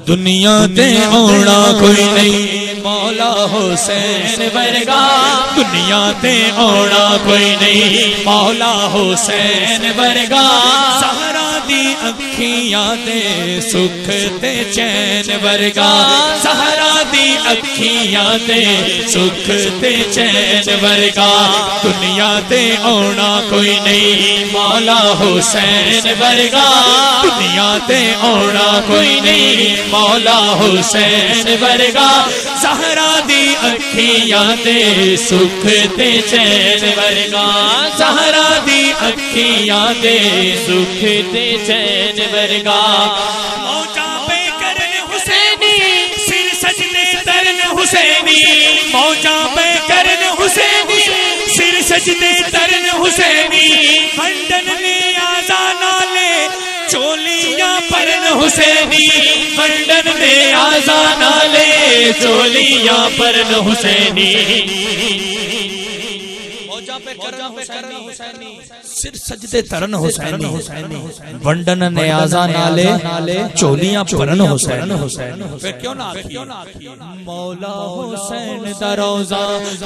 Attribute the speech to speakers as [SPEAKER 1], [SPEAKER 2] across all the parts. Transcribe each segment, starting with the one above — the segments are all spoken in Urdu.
[SPEAKER 1] دنیا تے اونا کوئی نہیں مولا حسین ورگا دنیا تے اونا کوئی نہیں مولا حسین ورگا زہرا دی اکھیاں تے سکھ تے چین ورگا زہرا دی اکھیاں تے سکھ تے چین ورگا دنیا تے اونا کوئی نہیں مولا حسین ورگا دنیا تے اونا کوئی نہیں مولا حسین ورگا زہرا دی اکھیاں تے سکھ تے چین ورگا زہرا دی اکھیاں تے سکھ تے چین ورگا موجا پہ کرن حسینی سر سجدے ترن حسینی موجا پہ کرن حسینی سر سجدے ترن حسینی بندن نے آزان آلے چولیاں پرن حسینی بندن نے آزان آلے چولیاں پرن حسینی موجا پہ کرن حسینی سر سجدے ترن حسینی ونڈن نے آزان آلے چولیاں پرن حسینی پھر کیوں نہ آکھی مولا حسین دا روزہ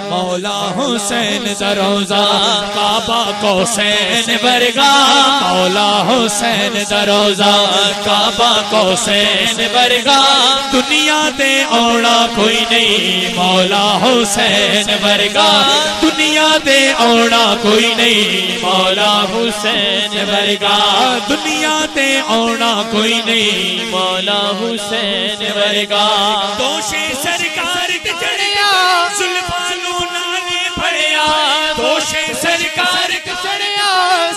[SPEAKER 1] مولا حسین دا روزہ کعبہ قوسین ورگا مولا حسین دا روزہ کعبہ قوسین ورگا دنیا تے اونا کوئی نہیں مولا حسین ورگا دنیا تے اونا کوئی نہیں مولا حسین ورگا دنیا تے اونا کوئی نہیں مولا حسین ورگا دوشے سرکار تے چڑھیا زلفانو نالے پھڑیا دوشے سرکار تے چڑھیا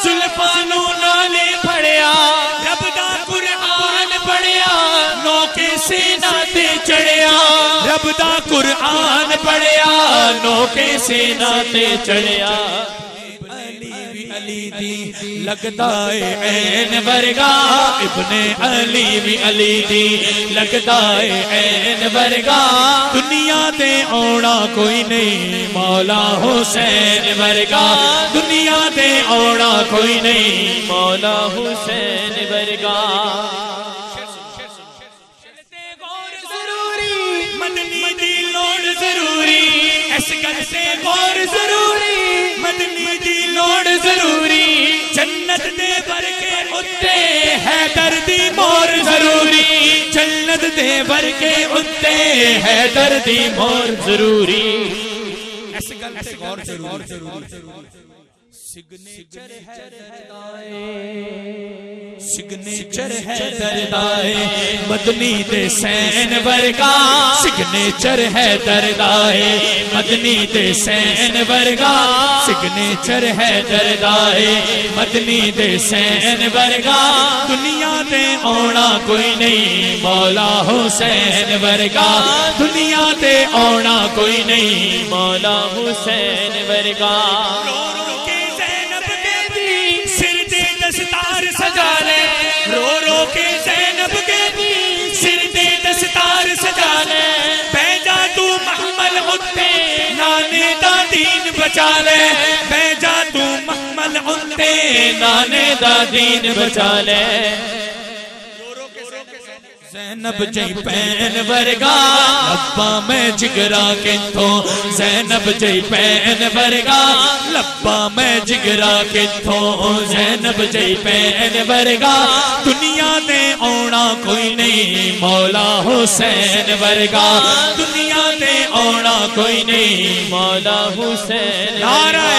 [SPEAKER 1] زلفانو نالے پھڑیا رب دا قرآن پڑھیا نوکے سینہ تے چڑھیا رب دا قرآن پڑھیا نوکے سینہ تے چڑھیا علی دی لگتا ہے عین ورگا ابن علی بھی علی دی لگتا ہے عین ورگا دنیا تے اونا کوئی نہیں مولا حسین ورگا دنیا تے اونا کوئی نہیں مولا حسین ورگا مدنی دی لوڑ ضروری اس گل سے غور ضروری مدنی دی لوڑ ضروری جنت دے بر کے اتے حیدر دی مور ضروری جنت دے بر کے اتے حیدر دی مور ضروری اس گل سے غور ضروری سگنیچر ہے دردائے مدنی دے سین ورگا سگنیچر ہے دردائے مدنی دے سین ورگا سگنیچر ہے دردائے مدنی دے سین ورگا دنیا تے اونا کوئی نہیں مولا حسین ورگا دنیا تے اونا کوئی نہیں مولا حسین ورگا دستار سجا لے رو رو کے زینب کے دی سر دے دستار سجا لے بیجا تو محمل اتے نانے دا دین بچا لے بیجا تو محمل اتے نانے دا دین بچا لے زینب جئی پین ورگا لبا میں جگرا کتھوں زینب جئی پین ورگا لبا میں جگرا کتھوں زینب جئی پین ورگا دنیا تے اونا کوئی نہیں مولا حسین ورگا دنیا تے اونا کوئی نہیں مولا حسین نعرہ